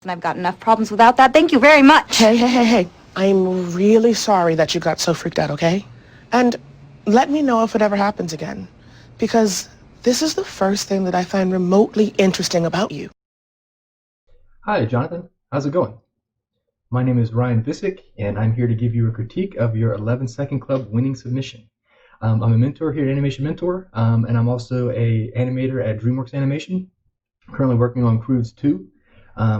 I've got enough problems without that. Thank you very much. Hey. I'm really sorry that you got so freaked out, okay? And let me know if it ever happens again. Because this is the first thing that I find remotely interesting about you. Hi, Jonathan. How's it going? My name is Ryan Vicik, and I'm here to give you a critique of your 11-second club winning submission. I'm a mentor here at Animation Mentor, and I'm also an animator at DreamWorks Animation. Currently working on Croods 2.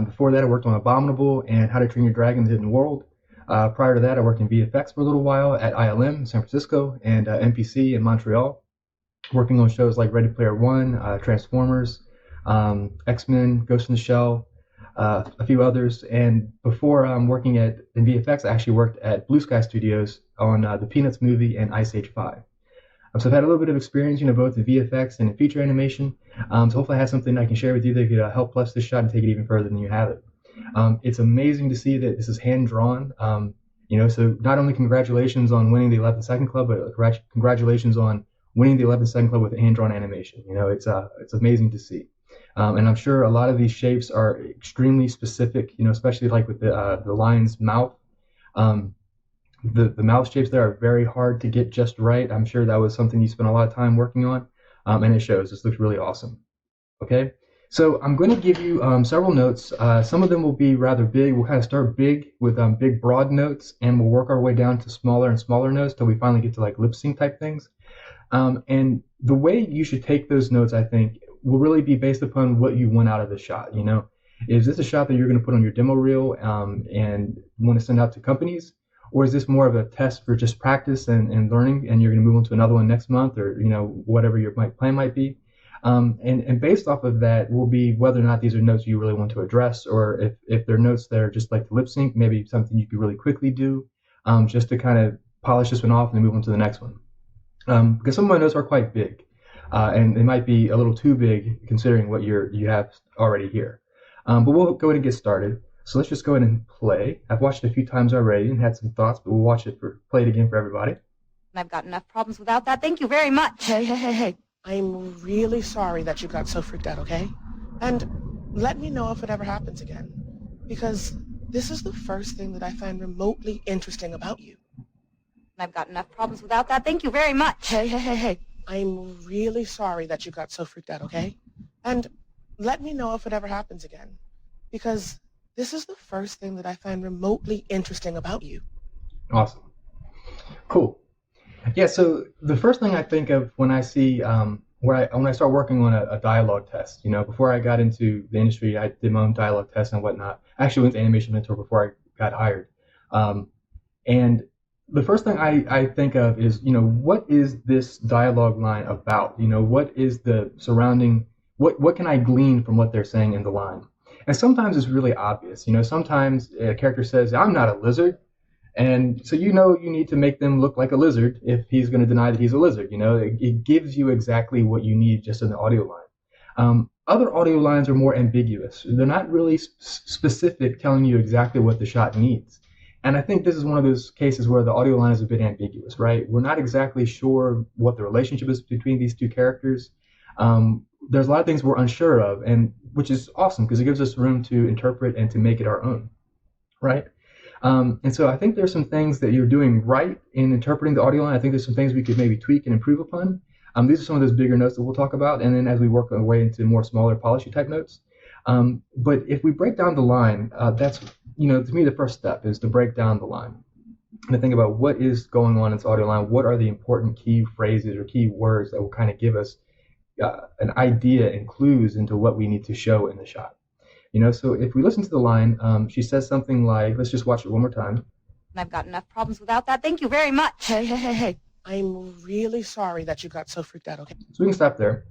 Before that, I worked on Abominable and How to Train Your Dragon: The Hidden World. Prior to that, I worked in VFX for a little while at ILM in San Francisco and MPC in Montreal, working on shows like Ready Player One, Transformers, X-Men, Ghost in the Shell, a few others. And before working in VFX, I actually worked at Blue Sky Studios on the Peanuts movie and Ice Age 5. So I've had a little bit of experience, both in VFX and in feature animation. So hopefully I have something I can share with you that could help bless this shot and take it even further than you have it. It's amazing to see that this is hand-drawn. So not only congratulations on winning the 11-second club, but congratulations on winning the 11-second club with hand-drawn animation. It's amazing to see. And I'm sure a lot of these shapes are extremely specific, especially like with the lion's mouth. The mouth shapes there are very hard to get just right. I'm sure that was something you spent a lot of time working on, and it shows. This looks really awesome. Okay, so I'm going to give you several notes. Some of them will be rather big. We'll kind of start big with big broad notes, and we'll work our way down to smaller and smaller notes till we finally get to like lip-sync type things. And the way you should take those notes, I think, will really be based upon what you want out of the shot. Is this a shot that you're going to put on your demo reel and want to send out to companies? Or is this more of a test for just practice and learning, and you're going to move on to another one next month, or whatever your plan might be? And based off of that will be whether or not these are notes you really want to address, or if they're notes that are just like the lip sync, maybe something you could really quickly do, just to kind of polish this one off and then move on to the next one. Because some of my notes are quite big, and they might be a little too big considering what you have already here. But we'll go ahead and get started. So let's just go ahead and play. I've watched it a few times already and had some thoughts, but we'll play it again for everybody. I've got enough problems without that. Thank you very much. Hey. I'm really sorry that you got so freaked out, okay? And let me know if it ever happens again. Because this is the first thing that I find remotely interesting about you. I've got enough problems without that. Thank you very much. Hey. I'm really sorry that you got so freaked out, okay? And let me know if it ever happens again. Because this is the first thing that I find remotely interesting about you. Awesome. Cool. Yeah, so the first thing I think of when I see when I start working on a dialogue test, before I got into the industry, I did my own dialogue tests and whatnot. I actually went to Animation Mentor before I got hired. And the first thing I think of is, what is this dialogue line about? What is the surrounding, what can I glean from what they're saying in the line? And sometimes it's really obvious. Sometimes a character says, "I'm not a lizard." And so you need to make them look like a lizard if he's going to deny that he's a lizard. It gives you exactly what you need just in the audio line. Other audio lines are more ambiguous. They're not really specific, telling you exactly what the shot needs. And I think this is one of those cases where the audio line is a bit ambiguous, right? We're not exactly sure what the relationship is between these two characters. There's a lot of things we're unsure of, and which is awesome because it gives us room to interpret and to make it our own, right? And so I think there's some things that you're doing right in interpreting the audio line. I think there's some things we could maybe tweak and improve upon. These are some of those bigger notes that we'll talk about, and then as we work our way into more smaller polishy type notes. But if we break down the line, that's, to me, the first step is to break down the line and to think about what is going on in this audio line. What are the important key phrases or key words that will kind of give us an idea and clues into what we need to show in the shot. So if we listen to the line, she says something like, let's just watch it one more time. I've got enough problems without that. Thank you very much. Hey. I'm really sorry that you got so freaked out, okay? So we can stop there.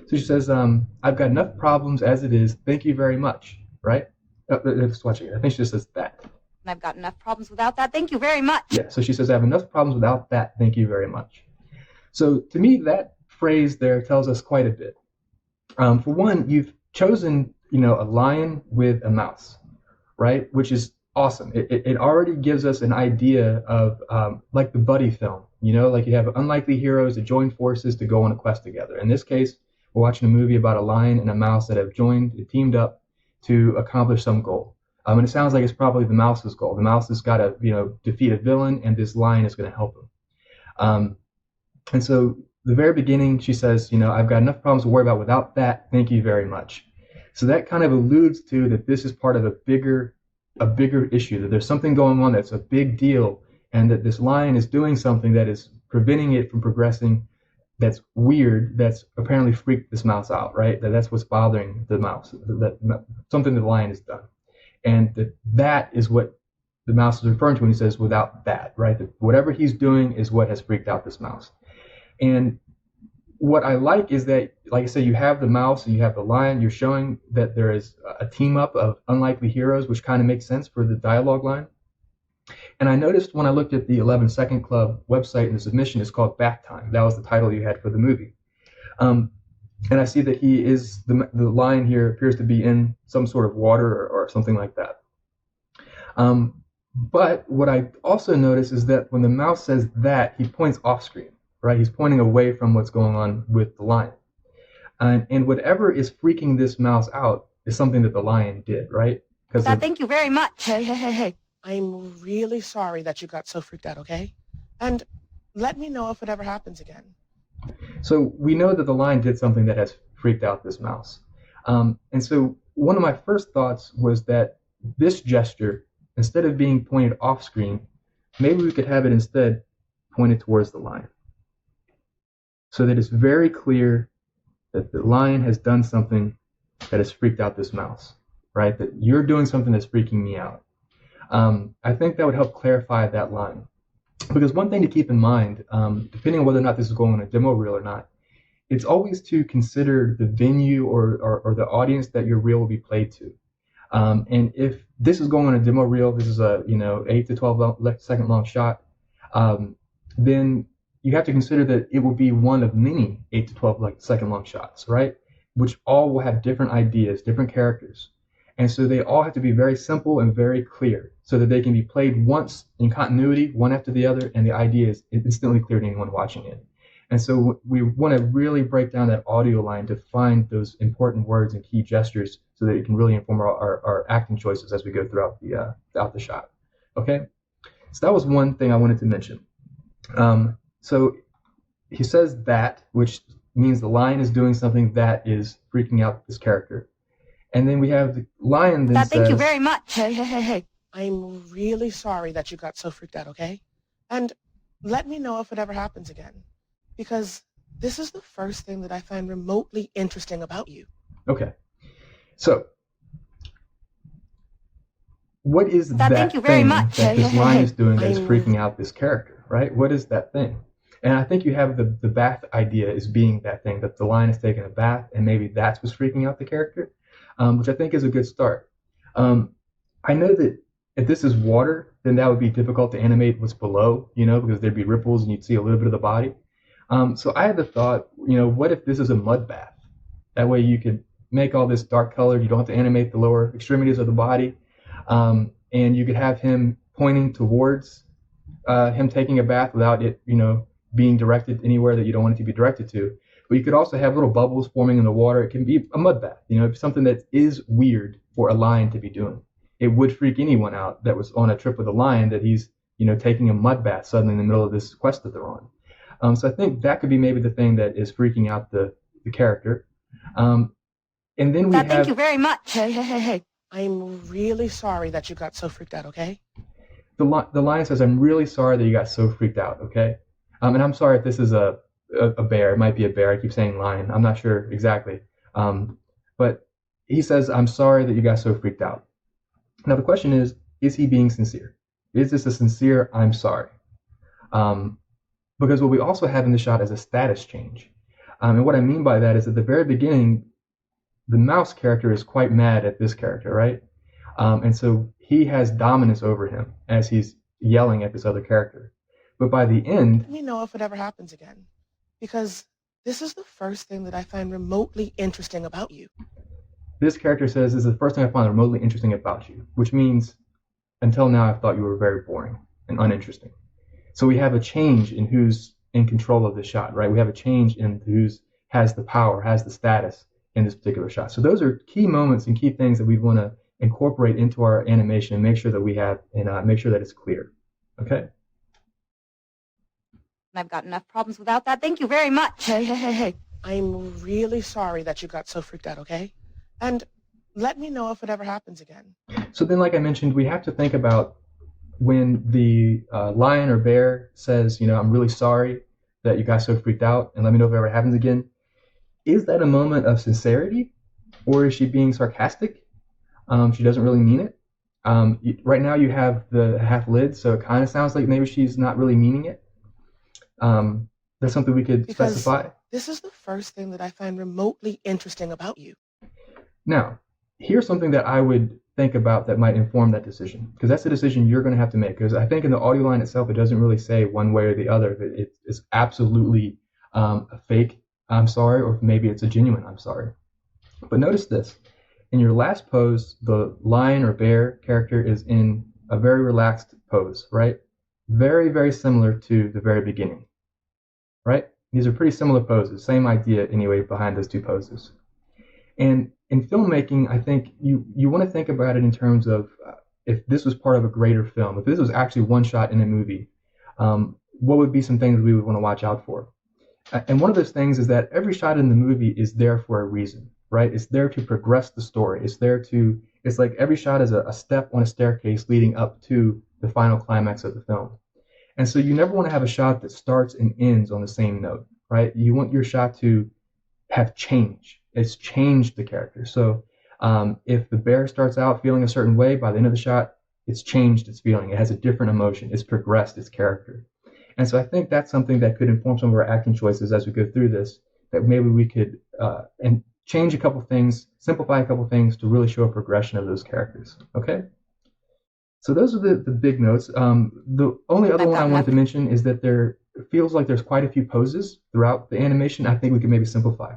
So she says, I've got enough problems as it is. Thank you very much, right? Let's watch it. I think she just says that. I've got enough problems without that. Thank you very much. Yeah, so she says, I have enough problems without that. Thank you very much. So to me, that phrase there tells us quite a bit. For one, you've chosen a lion with a mouse, right? Which is awesome. It already gives us an idea of like the buddy film, like you have unlikely heroes that join forces to go on a quest together. In this case, we're watching a movie about a lion and a mouse that have teamed up to accomplish some goal. And it sounds like it's probably the mouse's goal. The mouse has got to, defeat a villain, and this lion is going to help him. And so the very beginning, she says, I've got enough problems to worry about without that. Thank you very much. So that kind of alludes to that this is part of a bigger issue, that there's something going on that's a big deal, and that this lion is doing something that is preventing it from progressing, that's weird, that's apparently freaked this mouse out, right? That's what's bothering the mouse, that something that the lion has done. And that is what the mouse is referring to when he says without that, right? That whatever he's doing is what has freaked out this mouse. And what I like is that, like I say, you have the mouse and you have the lion. You're showing that there is a team up of unlikely heroes, which kind of makes sense for the dialogue line. And I noticed when I looked at the 11 Second Club website and the submission, it's called Bath Time. That was the title you had for the movie. And I see that he is, the lion here appears to be in some sort of water or something like that. But what I also notice is that when the mouse says that, he points off screen, right? He's pointing away from what's going on with the lion. And whatever is freaking this mouse out is something that the lion did, right? Thank you very much. Hey. I'm really sorry that you got so freaked out, okay? And let me know if it ever happens again. So we know that the lion did something that has freaked out this mouse. And so one of my first thoughts was that this gesture, instead of being pointed off screen, maybe we could have it instead pointed towards the lion. So that it's very clear that the lion has done something that has freaked out this mouse, right? That you're doing something that's freaking me out. I think that would help clarify that line. Because one thing to keep in mind, depending on whether or not this is going on a demo reel or not, it's always to consider the venue or the audience that your reel will be played to. And if this is going on a demo reel, this is a 8 to 12 second long shot, then you have to consider that it will be one of many 8 to 12 second long shots, right? Which all will have different ideas, different characters. And so they all have to be very simple and very clear so that they can be played once in continuity, one after the other, and the idea is instantly clear to anyone watching it. And so we want to really break down that audio line to find those important words and key gestures so that it can really inform our acting choices as we go throughout the shot. Okay? So that was one thing I wanted to mention. So he says that, which means the lion is doing something that is freaking out this character. And then we have the lion that says... Thank you very much. Hey. I'm really sorry that you got so freaked out, okay? And let me know if it ever happens again. Because this is the first thing that I find remotely interesting about you. Okay. So, what is that thank you very thing much. that this lion is doing that is freaking out this character, right? What is that thing? And I think you have the bath idea as being that thing, that the lion is taking a bath, and maybe that's what's freaking out the character. Which I think is a good start. I know that if this is water, then that would be difficult to animate what's below, because there'd be ripples and you'd see a little bit of the body. So I had the thought, what if this is a mud bath? That way you could make all this dark colored. You don't have to animate the lower extremities of the body. And you could have him pointing towards him taking a bath without it, being directed anywhere that you don't want it to be directed to. But you could also have little bubbles forming in the water. It can be a mud bath, something that is weird for a lion to be doing. It would freak anyone out that was on a trip with a lion that he's, taking a mud bath suddenly in the middle of this quest that they're on. So I think that could be maybe the thing that is freaking out the character. And then we have... Thank you very much. Hey. I'm really sorry that you got so freaked out, okay? The lion says, I'm really sorry that you got so freaked out, okay? And I'm sorry if this is a bear. It might be a bear. I keep saying lion. I'm not sure exactly. But he says, I'm sorry that you got so freaked out. Now the question is he being sincere? Is this a sincere I'm sorry? Because what we also have in the shot is a status change. And what I mean by that is at the very beginning, the mouse character is quite mad at this character, right? And so he has dominance over him as he's yelling at this other character. But by the end... Let me know if it ever happens again. Because this is the first thing that I find remotely interesting about you. This character says, this is the first thing I find remotely interesting about you, which means until now I've thought you were very boring and uninteresting. So we have a change in who's in control of the shot, right? We have a change in who's has the power, has the status in this particular shot. So those are key moments and key things that we want to incorporate into our animation and make sure that we have and make sure that it's clear. Okay. I've got enough problems without that. Thank you very much. Hey. I'm really sorry that you got so freaked out, okay? And let me know if it ever happens again. So then, like I mentioned, we have to think about when the lion or bear says, I'm really sorry that you got so freaked out, and let me know if it ever happens again. Is that a moment of sincerity, or is she being sarcastic? She doesn't really mean it. Right now you have the half lid, so it kind of sounds like maybe she's not really meaning it. That's something we could specify. This is the first thing that I find remotely interesting about you. Now, here's something that I would think about that might inform that decision, because that's a decision you're going to have to make. Because I think in the audio line itself, it doesn't really say one way or the other if it's absolutely a fake I'm sorry, or if maybe it's a genuine I'm sorry. But notice this. In your last pose, the lion or bear character is in a very relaxed pose, right? Very, very similar to the very beginning, right? These are pretty similar poses, same idea anyway behind those two poses. And in filmmaking, I think you want to think about it in terms of if this was part of a greater film, if this was actually one shot in a movie, what would be some things we would want to watch out for? And one of those things is that every shot in the movie is there for a reason, right? It's there to progress the story. It's like every shot is a step on a staircase leading up to the final climax of the film. And so you never want to have a shot that starts and ends on the same note, right? You want your shot to have change. It's changed the character. So if the bear starts out feeling a certain way, by the end of the shot, it's changed its feeling. It has a different emotion. It's progressed its character. And so I think that's something that could inform some of our acting choices as we go through this, that maybe we could and change a couple things, simplify a couple things to really show a progression of those characters. Okay? So those are the big notes. The only other one I wanted to mention is that it feels like there's quite a few poses throughout the animation. I think we could maybe simplify.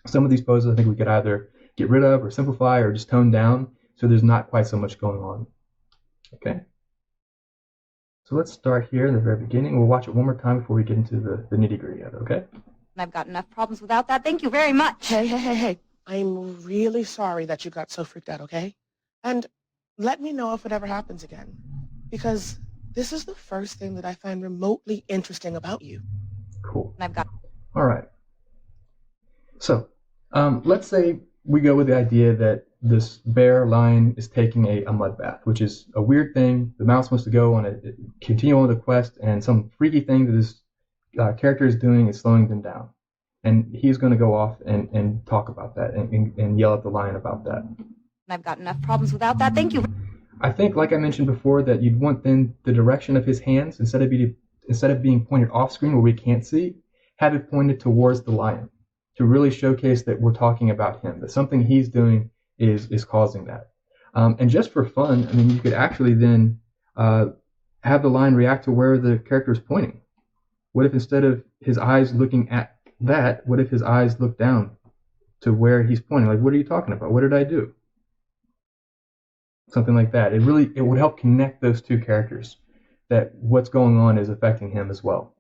Some of these poses I think we could either get rid of or simplify or just tone down so there's not quite so much going on. Okay? So let's start here in the very beginning. We'll watch it one more time before we get into the nitty-gritty of it, okay? I've got enough problems without that. Thank you very much. Hey. I'm really sorry that you got so freaked out, okay? And let me know if it ever happens again. Because this is the first thing that I find remotely interesting about you. Cool. All right. So let's say we go with the idea that this bear lion is taking a mud bath, which is a weird thing. The mouse wants to go on continue on with the quest, and some freaky thing that this character is doing is slowing them down. And he's going to go off and talk about that and yell at the lion about that. I've got enough problems without that. Thank you. I think, like I mentioned before, that you'd want then the direction of his hands, instead of being pointed off screen where we can't see, have it pointed towards the lion to really showcase that we're talking about him, that something he's doing is causing that. And just for fun, I mean, you could actually then have the lion react to where the character is pointing. What if instead of his eyes looking at that, what if his eyes look down to where he's pointing? Like, what are you talking about? What did I do? Something like that. It would help connect those two characters, that what's going on is affecting him as well.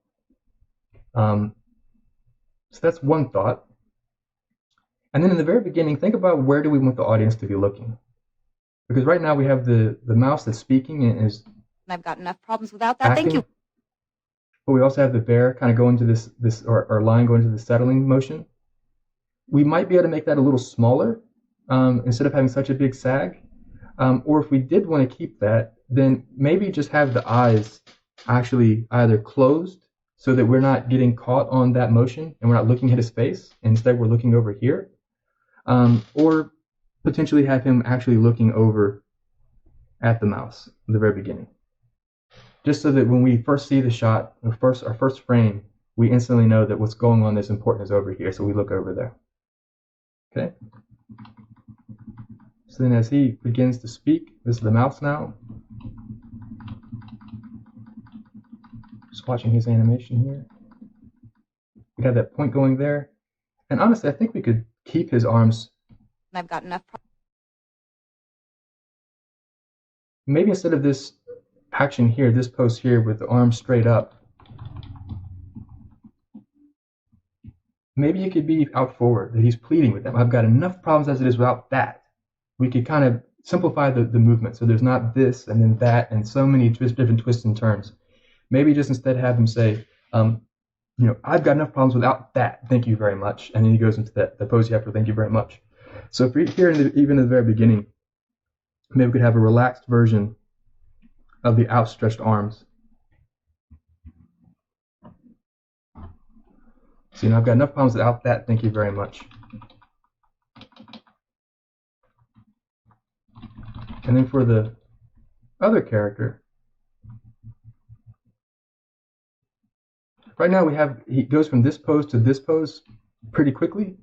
So that's one thought. And then in the very beginning, think about where do we want the audience to be looking? Because right now we have the mouse that's speaking and is I've got enough problems without that. acting. Thank you. But we also have the bear kind of going to this or lion going to the settling motion. We might be able to make that a little smaller instead of having such a big sag. Or if we did want to keep that, then maybe just have the eyes actually either closed so that we're not getting caught on that motion and we're not looking at his face. Instead, we're looking over here. Or potentially have him actually looking over at the mouse in the very beginning. Just so that when we first see the shot, our first frame, we instantly know that what's going on that's important is over here, so we look over there. Okay? So then as he begins to speak, this is the mouse now. Just watching his animation here. We got that point going there. And honestly, I think we could keep his arms. I've got enough problems. Maybe instead of this action here, this pose here with the arms straight up, maybe it could be out forward, that he's pleading with them. I've got enough problems as it is without that. We could kind of simplify the movement. So there's not this and then that and so many different twists and turns. Maybe just instead have him say, I've got enough problems without that. Thank you very much. And then he goes into the pose after thank you very much. So if you're here even in the very beginning, maybe we could have a relaxed version of the outstretched arms. So I've got enough problems without that. Thank you very much. And then for the other character, right now he goes from this pose to this pose pretty quickly.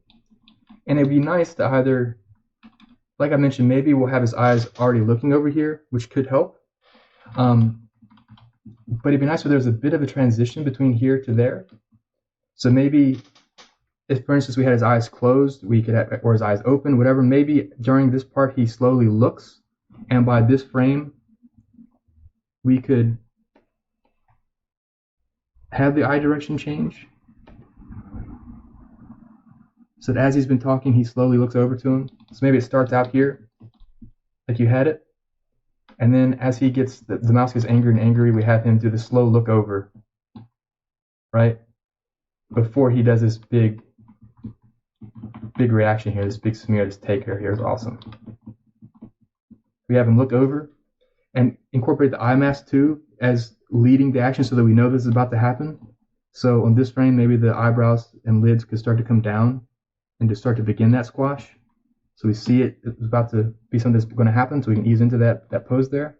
And it'd be nice to either, like I mentioned, maybe we'll have his eyes already looking over here, which could help. But it'd be nice if there's a bit of a transition between here to there. So maybe if, for instance, we had his eyes closed, we could have, or his eyes open, whatever, maybe during this part he slowly looks, and by this frame we could have the eye direction change. So that as he's been talking, he slowly looks over to him. So maybe it starts out here, like you had it, and then as he gets, the mouse gets angry and angry, we have him do the slow look over, right? Before he does this big reaction here, this big smear, this take here is awesome. We have him look over and incorporate the eye mask too as leading the action so that we know this is about to happen. So on this frame, maybe the eyebrows and lids could start to come down and to start to begin that squash. So we see it's about to be something that's going to happen, so we can ease into that pose there.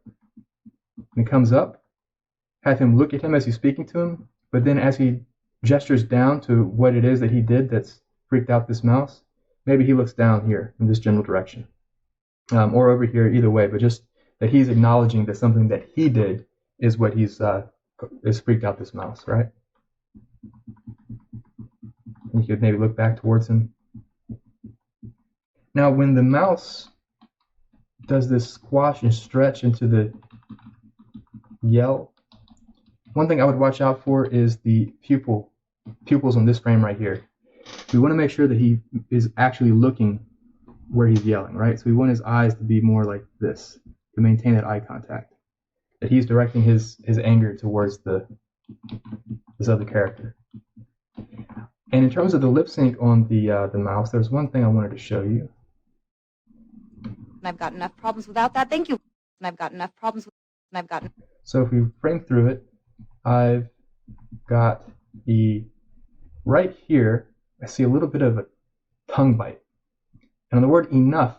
And it comes up, have him look at him as he's speaking to him, but then as he gestures down to what it is that he did that's freaked out this mouse, maybe he looks down here in this general direction. Or over here, either way, but just that he's acknowledging that something that he did is what is freaked out this mouse, right? And you could maybe look back towards him. Now, when the mouse does this squash and stretch into the yell, one thing I would watch out for is the pupils on this frame right here. We want to make sure that he is actually looking where he's yelling, right? So we want his eyes to be more like this, to maintain that eye contact. That he's directing his anger towards this other character. And in terms of the lip sync on the mouse, there's one thing I wanted to show you. And I've got enough problems without that. Thank you. And I've got enough problems and I've got. So if we frame through it, I've got right here, I see a little bit of a tongue bite. And on the word enough,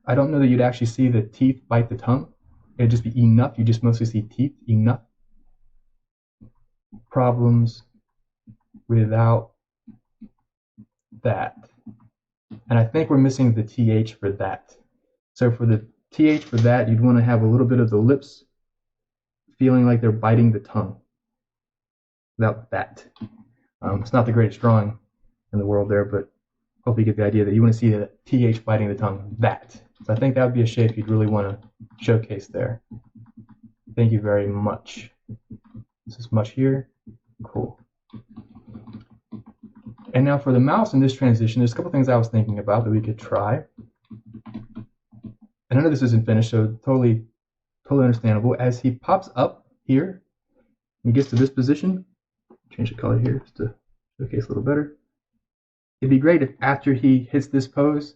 I don't know that you'd actually see the teeth bite the tongue. It'd just be enough. You just mostly see teeth, enough. Problems without that. And I think we're missing the TH for that. So for the TH for that, you'd want to have a little bit of the lips feeling like they're biting the tongue. Without that. It's not the greatest drawing in the world there, but hope you get the idea that you want to see the TH biting the tongue, that. So I think that would be a shape you'd really want to showcase there. Thank you very much. This is much here. Cool. And now for the mouse in this transition, there's a couple things I was thinking about that we could try. And I know this isn't finished, so totally understandable. As he pops up here, and he gets to this position, change the color here just to showcase a little better. It'd be great if after he hits this pose,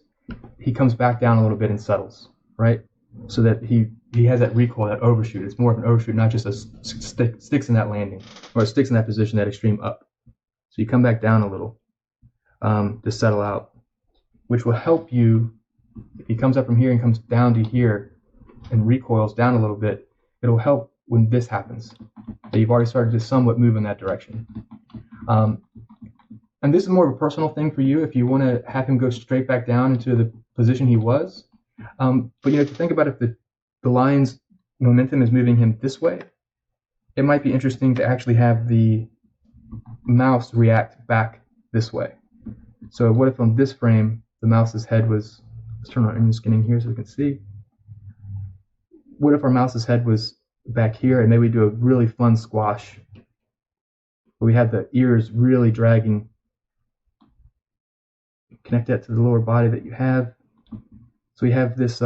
he comes back down a little bit and settles, right? So that he has that recoil, that overshoot. It's more of an overshoot, not just a sticks in that landing, or sticks in that position, that extreme up. So you come back down a little to settle out, which will help you. If he comes up from here and comes down to here and recoils down a little bit, it'll help when this happens, that you've already started to somewhat move in that direction. And this is more of a personal thing for you if you want to have him go straight back down into the position he was. But if you think about if the lion's momentum is moving him this way, it might be interesting to actually have the mouse react back this way. So what if on this frame, the mouse's head was, let's turn on image scanning here so we can see. What if our mouse's head was back here and maybe we do a really fun squash where we have the ears really dragging, connect that to the lower body that you have. So we have this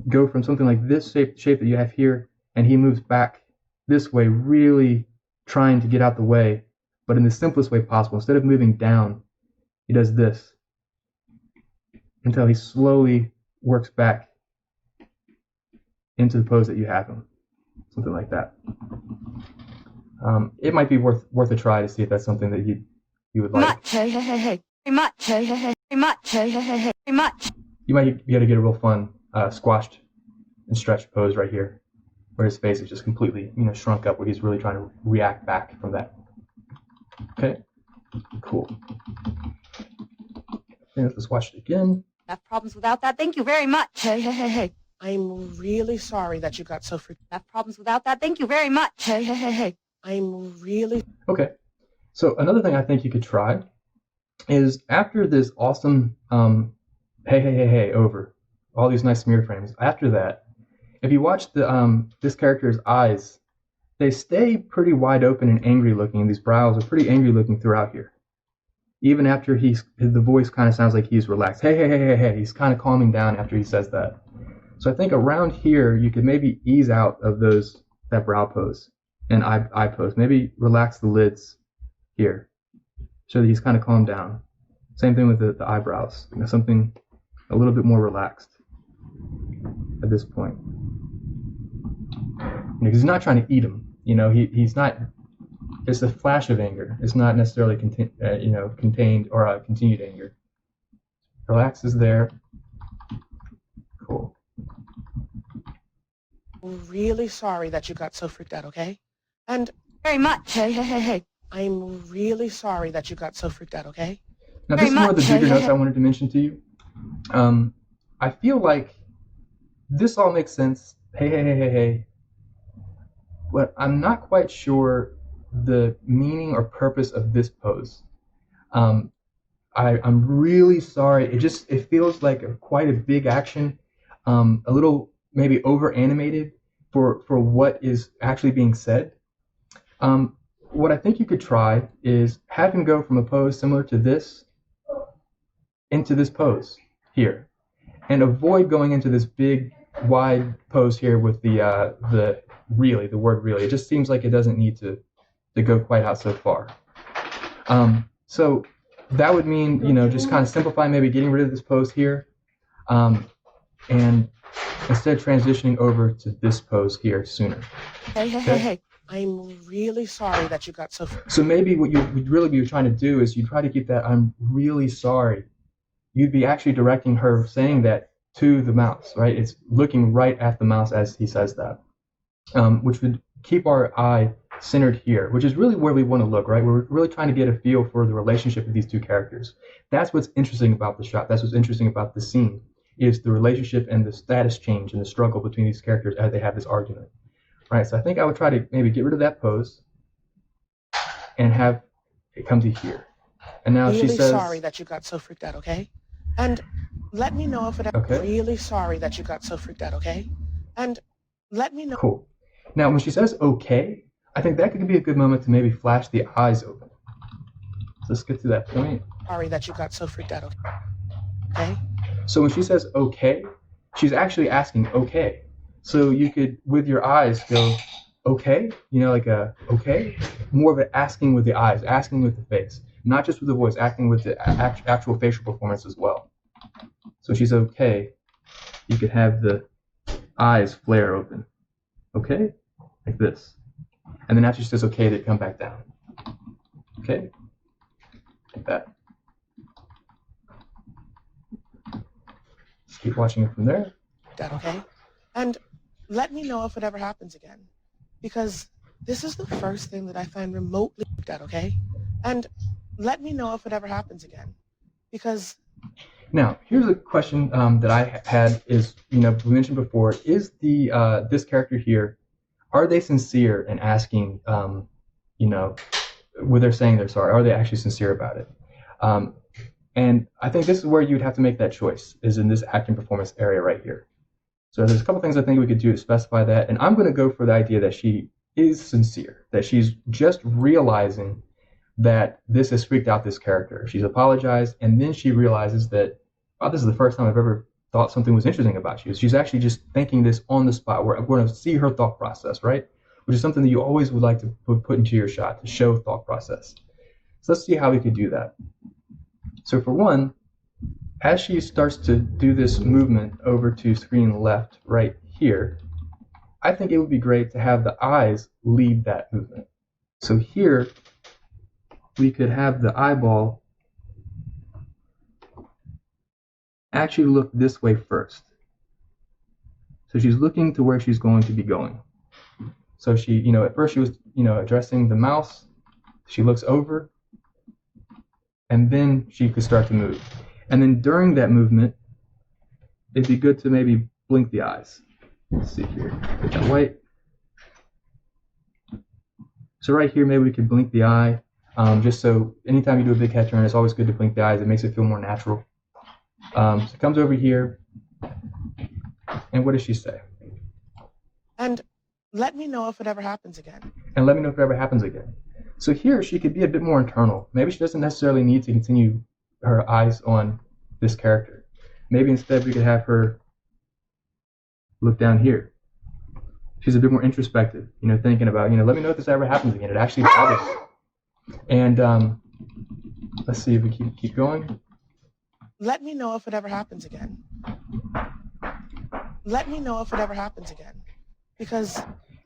go from something like this shape that you have here, and he moves back this way, really trying to get out the way, but in the simplest way possible. Instead of moving down, he does this until he slowly works back into the pose that you have him, something like that. It might be worth a try to see if that's something that you would like. Much. Hey, hey, hey, hey. Very much. Hey, hey, hey. Very much. Hey, hey, hey, hey. Very much. You might be able to get a real fun squashed and stretched pose right here, where his face is just completely, shrunk up, where he's really trying to react back from that. Okay, cool. Okay, let's watch it again. Enough problems without that. Thank you very much. Hey, hey, hey, hey. I'm really sorry that you got so freaked. Enough problems without that. Thank you very much. Hey, hey, hey, hey. I'm really... Okay, so another thing I think you could try is after this awesome hey, hey, hey, hey, over, all these nice smear frames, after that, if you watch the this character's eyes, they stay pretty wide open and angry looking. These brows are pretty angry looking throughout here. Even after the voice kind of sounds like he's relaxed. Hey, hey, hey, hey, hey. He's kind of calming down after he says that. So I think around here, you could maybe ease out of that brow pose and eye pose. Maybe relax the lids here so that he's kind of calmed down. Same thing with the eyebrows. Something a little bit more relaxed at this point. Because he's not trying to eat him. He's not. It's a flash of anger. It's not necessarily contained or continued anger. Relax is there. Cool. I'm really sorry that you got so freaked out, okay? And Very much. Hey, hey, hey, hey. I'm really sorry that you got so freaked out, okay? Now Very this is one of the much. bigger notes I wanted to mention to you. I feel like this all makes sense. Hey, hey, hey, hey, hey. But I'm not quite sure the meaning or purpose of this pose. I'm really sorry. It feels like quite a big action, a little maybe over animated for what is actually being said. What I think you could try is have him go from a pose similar to this into this pose here, and avoid going into this big wide pose here with the word really. It just seems like it doesn't need to go quite out so far. So that would mean, just kind of simplify, maybe getting rid of this pose here, and instead transitioning over to this pose here sooner. Hey, hey, hey, hey. I'm really sorry that you got so... So maybe what you'd really be trying to do is you try to keep that I'm really sorry. You'd be actually directing her saying that to the mouse, right? It's looking right at the mouse as he says that, which would keep our eye centered here, which is really where we want to look, right? We're really trying to get a feel for the relationship of these two characters. That's what's interesting about the shot. That's what's interesting about the scene, is the relationship and the status change and the struggle between these characters as they have this argument, right? So I think I would try to maybe get rid of that pose and have it come to here. And now really she says... sorry that you got so freaked out, okay? And let me know if it... Okay. Really sorry that you got so freaked out, okay? And let me know... Cool. Now, when she says okay, I think that could be a good moment to maybe flash the eyes open. So let's get to that point. Sorry that you got so freaked out, okay? So when she says okay, she's actually asking okay. So you could, with your eyes, go okay, like a okay, more of an asking with the eyes, asking with the face, not just with the voice, acting with the actual facial performance as well. So she's okay. You could have the eyes flare open, okay, like this, and then after she says okay, they come back down, okay, like that. Just keep watching it from there. That okay? And let me know if it ever happens again, because this is the first thing that I find remotely that okay? And let me know if it ever happens again, because... Now, here's a question that I had is, we mentioned before, is this character here, are they sincere in asking, when they're saying they're sorry, are they actually sincere about it? And I think this is where you'd have to make that choice, is in this acting performance area right here. So there's a couple things I think we could do to specify that, and I'm going to go for the idea that she is sincere, that she's just realizing that this has freaked out this character. She's apologized, and then she realizes that, oh, this is the first time I've ever thought something was interesting about you. She's actually just thinking this on the spot. We're going to see her thought process, right? Which is something that you always would like to put into your shot, to show thought process. So let's see how we could do that. So for one, as she starts to do this movement over to screen left right here, I think it would be great to have the eyes lead that movement. So here, we could have the eyeball actually look this way first. So she's looking to where she's going to be going. So she, at first she was, addressing the mouse. She looks over, and then she could start to move. And then during that movement, it'd be good to maybe blink the eyes. Let's see here, get that white. So right here, maybe we could blink the eye, just so anytime you do a big head turn, it's always good to blink the eyes. It makes it feel more natural. So it comes over here, and what does she say? And let me know if it ever happens again. And let me know if it ever happens again. So here, she could be a bit more internal. Maybe she doesn't necessarily need to continue her eyes on this character. Maybe instead we could have her look down here. She's a bit more introspective, thinking about, let me know if this ever happens again. It actually bothers me. And let's see if we keep going. Let me know if it ever happens again. Let me know if it ever happens again. Because...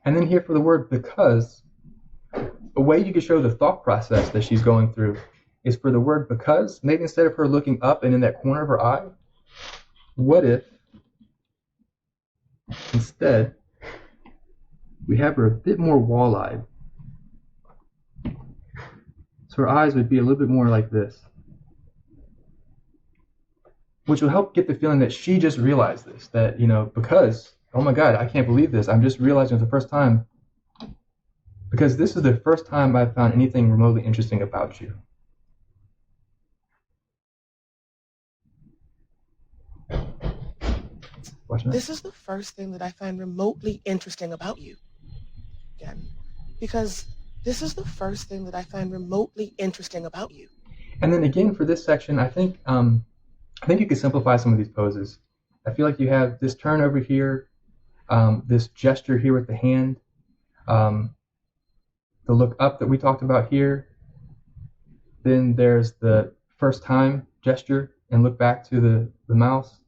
And then here for the word because, a way you could show the thought process that she's going through is for the word because, maybe instead of her looking up and in that corner of her eye, what if instead we have her a bit more wall-eyed? So her eyes would be a little bit more like this, which will help get the feeling that she just realized this, that, because, oh my God, I can't believe this. I'm just realizing for the first time, because this is the first time I've found anything remotely interesting about you. This is the first thing that I find remotely interesting about you. Again, because this is the first thing that I find remotely interesting about you. And then again, for this section, I think you could simplify some of these poses. I feel like you have this turn over here, this gesture here with the hand, the look up that we talked about here. Then there's the first time gesture and look back to the mouse.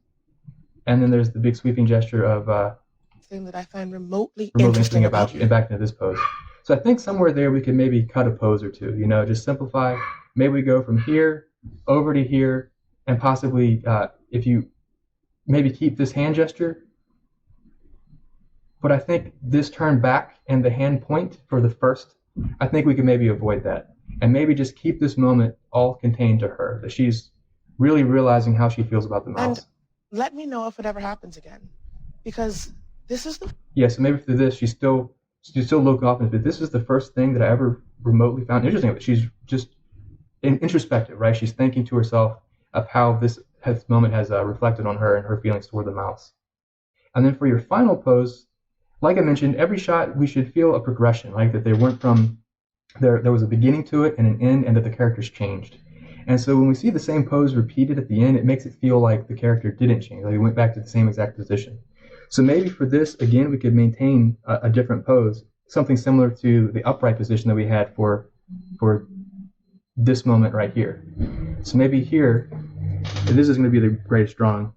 And then there's the big sweeping gesture of thing that I find remotely interesting about you, and back into this pose. So I think somewhere there we could maybe cut a pose or two, just simplify. Maybe we go from here over to here, and possibly if you maybe keep this hand gesture, but I think this turn back and the hand point for the first, I think we could maybe avoid that, and maybe just keep this moment all contained to her, that she's really realizing how she feels about the mouse. And let me know if it ever happens again, because this is the... Yeah, so maybe through this, she's still looking off, but this is the first thing that I ever remotely found interesting. She's just introspective, right? She's thinking to herself of how this moment has reflected on her and her feelings toward the mouse. And then for your final pose, like I mentioned, every shot we should feel a progression, right? That they went from, there was a beginning to it and an end, and that the characters changed. And so when we see the same pose repeated at the end, it makes it feel like the character didn't change, like he went back to the same exact position. So maybe for this, again, we could maintain a different pose, something similar to the upright position that we had for this moment right here. So maybe here, this is going to be the greatest drawing,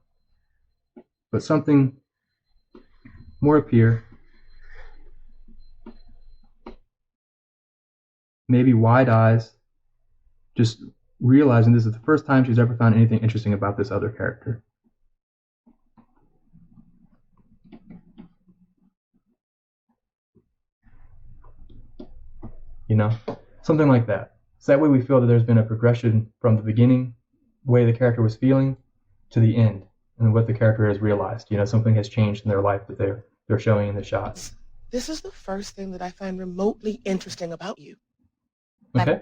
but something more up here, maybe wide eyes, just realizing this is the first time she's ever found anything interesting about this other character. Something like that. So that way we feel that there's been a progression from the beginning, way the character was feeling, to the end, and what the character has realized. Something has changed in their life that they're showing in the shots. This is the first thing that I find remotely interesting about you. Okay.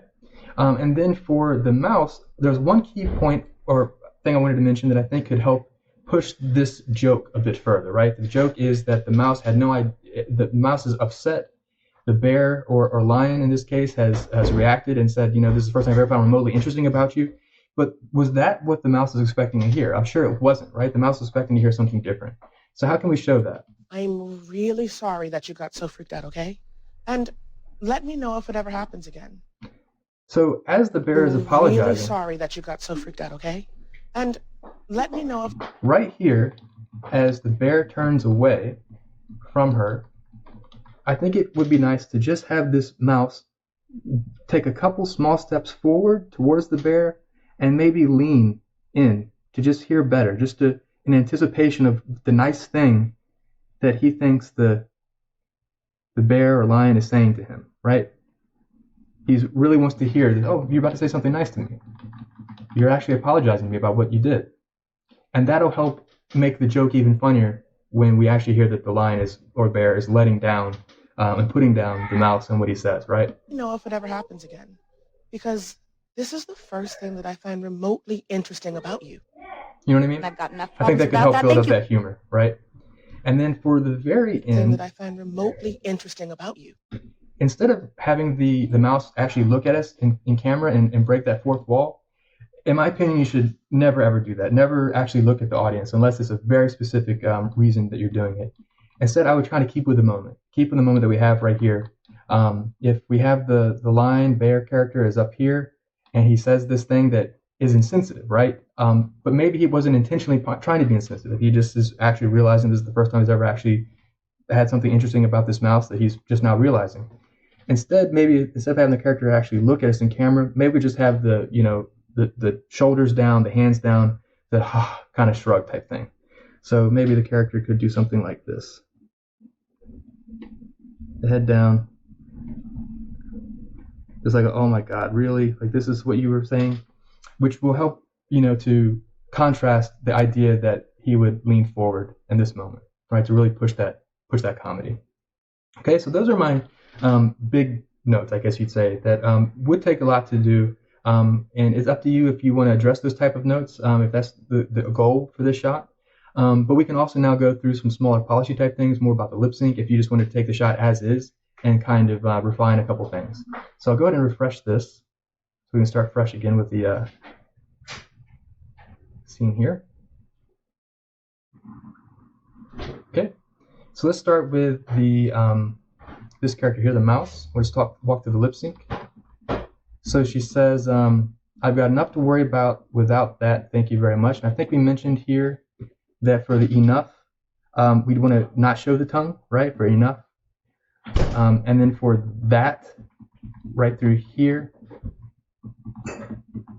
And then for the mouse, there's one key point or thing I wanted to mention that I think could help push this joke a bit further, right? The joke is that the mouse had no idea, the mouse is upset. The bear or lion in this case has reacted and said, this is the first thing I've ever found remotely interesting about you. But was that what the mouse was expecting to hear? I'm sure it wasn't, right? The mouse was expecting to hear something different. So how can we show that? I'm really sorry that you got so freaked out, okay? And let me know if it ever happens again. So as the bear is I'm apologizing, really sorry that you got so freaked out, okay? And let me know if... right here, as the bear turns away from her, I think it would be nice to just have this mouse take a couple small steps forward towards the bear and maybe lean in to just hear better, just to, in anticipation of the nice thing that he thinks the bear or lion is saying to him, right? He really wants to hear that, oh, you're about to say something nice to me. You're actually apologizing to me about what you did. And that'll help make the joke even funnier when we actually hear that the lion is, or bear is letting down and putting down the mouse and what he says, right? Let me know if it ever happens again. Because this is the first thing that I find remotely interesting about you. You know what I mean? I've got enough I think problems that could without help that. build up Thank you. that humor, right? And then for the very Thing end, that I find remotely interesting about you. instead of having the mouse actually look at us in camera and break that fourth wall, in my opinion, you should never ever do that. Never actually look at the audience unless it's a very specific reason that you're doing it. Instead, I would try to keep with the moment. Keep with the moment that we have right here. If we have the lion bear character is up here and he says this thing that is insensitive, right? But maybe he wasn't intentionally trying to be insensitive. He just is actually realizing this is the first time he's ever actually had something interesting about this mouse that he's just now realizing. Instead, maybe instead of having the character actually look at us in camera, maybe we just have the shoulders down, the hands down, the kind of shrug type thing. So maybe the character could do something like this. The head down. It's like, oh my God, really? Like this is what you were saying? Which will help, to contrast the idea that he would lean forward in this moment, right? To really push that comedy. Okay, so those are my big notes, I guess you'd say, that would take a lot to do. And it's up to you if you want to address those type of notes, if that's the goal for this shot. But we can also now go through some smaller policy type things, more about the lip sync, if you just want to take the shot as is and kind of refine a couple things. So I'll go ahead and refresh this so we can start fresh again with the scene here. Okay, so let's start with the this character here, the mouse. We'll just walk through the lip sync. So she says, I've got enough to worry about without that. Thank you very much. And I think we mentioned here that for the enough, we'd want to not show the tongue, right, for enough. And then for that, right through here,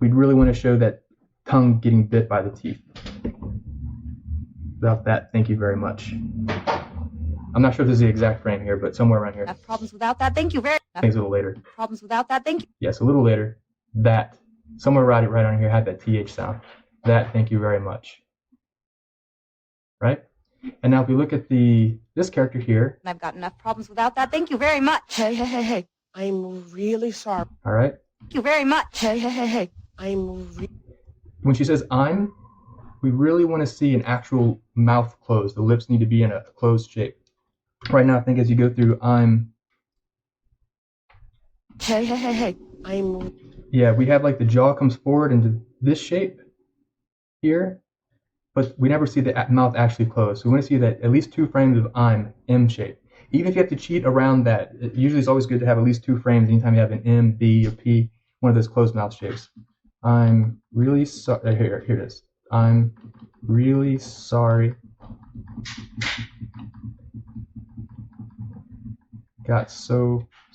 we'd really want to show that tongue getting bit by the teeth. Without that, thank you very much. I'm not sure if this is the exact frame here, but somewhere around here. Enough problems without that. Thank you very I think it's a little later. Problems without that. Thank you. Yes, a little later. That. Somewhere right on here had that TH sound. That, thank you very much. Right? And now if we look at this character here. I've got enough problems without that. Thank you very much. Hey. I'm really sorry. All right? Thank you very much. Hey. When she says I'm, we really want to see an actual mouth closed. The lips need to be in a closed shape. Right now, I think as you go through I'm. Hey. I'm. Yeah, we have like the jaw comes forward into this shape here, but we never see the mouth actually close. So we want to see that at least 2 frames of I'm, M shape. Even if you have to cheat around that, usually it's always good to have at least 2 frames anytime you have an M, B, or P, one of those closed mouth shapes. I'm really sorry. Here it is. I'm really sorry. Let's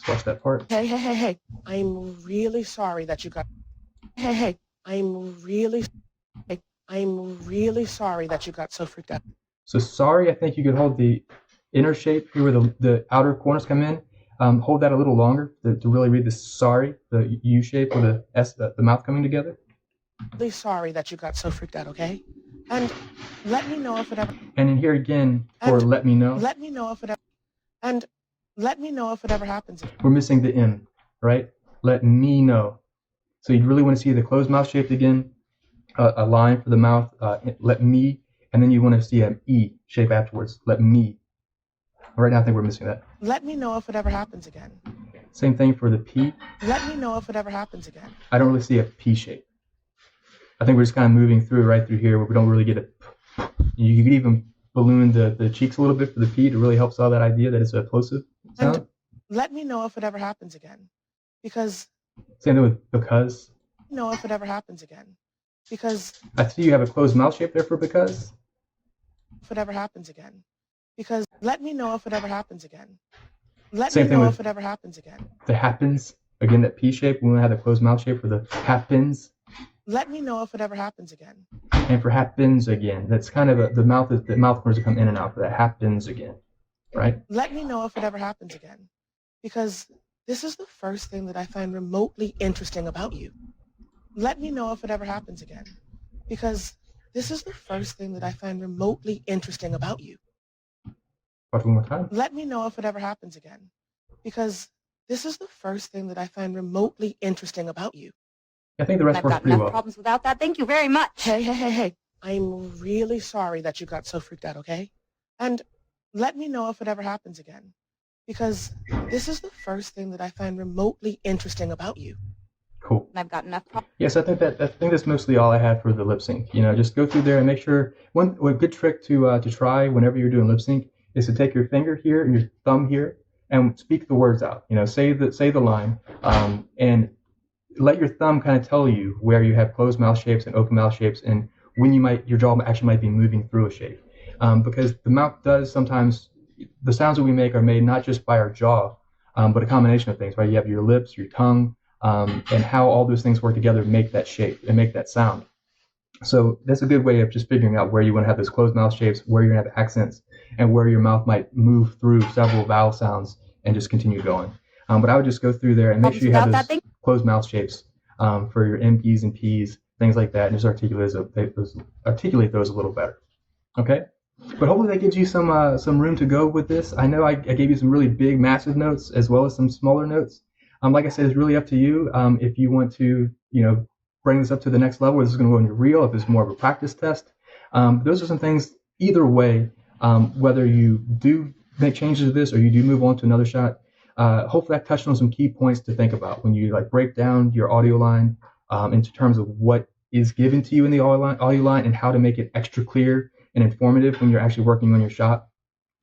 watch that part. Hey. I'm really sorry that you got. Hey. I'm really sorry that you got so freaked out. So sorry, I think you could hold the inner shape here where the outer corners come in. Hold that a little longer to really read the sorry, the U shape with the S, the mouth coming together. Really sorry that you got so freaked out, okay? And let me know if it ever. And in here again for let me know. Let me know if it ever. And let me know if it ever happens. We're missing the M, right? Let me know. So you'd really want to see the closed mouth shaped again, a line for the mouth, let me, and then you want to see an E shape afterwards, let me. Right now I think we're missing that. Let me know if it ever happens again. Same thing for the P. Let me know if it ever happens again. I don't really see a P shape. I think we're just kind of moving through right through here where we don't really get it. You could even balloon the cheeks a little bit for the P to really help sell that idea that it's a plosive sound. And let me know if it ever happens again. Because Same thing with because. know if it ever happens again. Because I see you have a closed mouth shape there for because. if it ever happens again. Because let me know if it ever happens again. Let Same me thing know with if it ever happens again. the happens. Again, that P shape, we want to have the closed mouth shape for the happens. Let me know if it ever happens again. And for happens again, that's kind of the mouth corners that come in and out for that happens again, right? Let me know if it ever happens again. Because this is the first thing that I find remotely interesting about you. Let me know if it ever happens again. Because this is the first thing that I find remotely interesting about you. Watch one more time. Let me know if it ever happens again. Because this is the first thing that I find remotely interesting about you. I think the rest I've works got pretty enough well. problems without that. Thank you very much. Hey. I'm really sorry that you got so freaked out, okay? And let me know if it ever happens again. Because this is the first thing that I find remotely interesting about you. Cool. I've got enough problems. Yes, I think that's mostly all I had for the lip sync. Just go through there and make sure. One good trick to try whenever you're doing lip sync is to take your finger here and your thumb here and speak the words out. Say the line, and let your thumb kind of tell you where you have closed mouth shapes and open mouth shapes, and when your jaw actually might be moving through a shape. Because the mouth does sometimes, the sounds that we make are made not just by our jaw, but a combination of things, right? You have your lips, your tongue, and how all those things work together make that shape and make that sound. So that's a good way of just figuring out where you want to have those closed mouth shapes, where you're going to have accents, and where your mouth might move through several vowel sounds and just continue going. But I would just go through there and make sure you have those closed mouth shapes for your MPs and Ps, things like that, and just articulate those a little better. Okay? But hopefully that gives you some room to go with this. I know I gave you some really big, massive notes as well as some smaller notes. Like I said, it's really up to you if you want to, bring this up to the next level. This is going to go in your reel if it's more of a practice test. Those are some things either way, whether you do make changes to this or you do move on to another shot. Hopefully I touched on some key points to think about when you break down your audio line into terms of what is given to you in the audio line and how to make it extra clear and informative when you're actually working on your shot.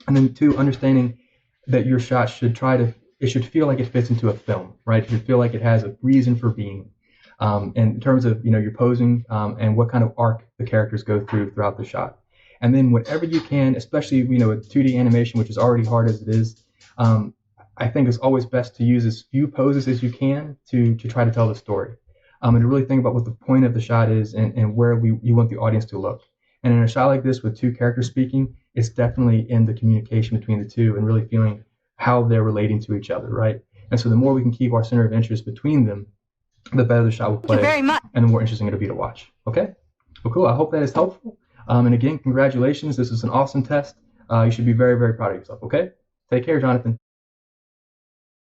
And then 2, understanding that your shot should feel like it fits into a film, right? It should feel like it has a reason for being. And in terms of, your posing and what kind of arc the characters go throughout the shot. And then whatever you can, especially, with 2D animation, which is already hard as it is, I think it's always best to use as few poses as you can to try to tell the story. And to really think about what the point of the shot is and where you want the audience to look. And in a shot like this with 2 characters speaking, it's definitely in the communication between the 2 and really feeling how they're relating to each other, right? And so the more we can keep our center of interest between them, the better the shot will play. Thank you very much. And the more interesting it'll be to watch. Okay? Well, cool. I hope that is helpful. And again, congratulations. This is an awesome test. You should be very, very proud of yourself, okay? Take care, Jonathan.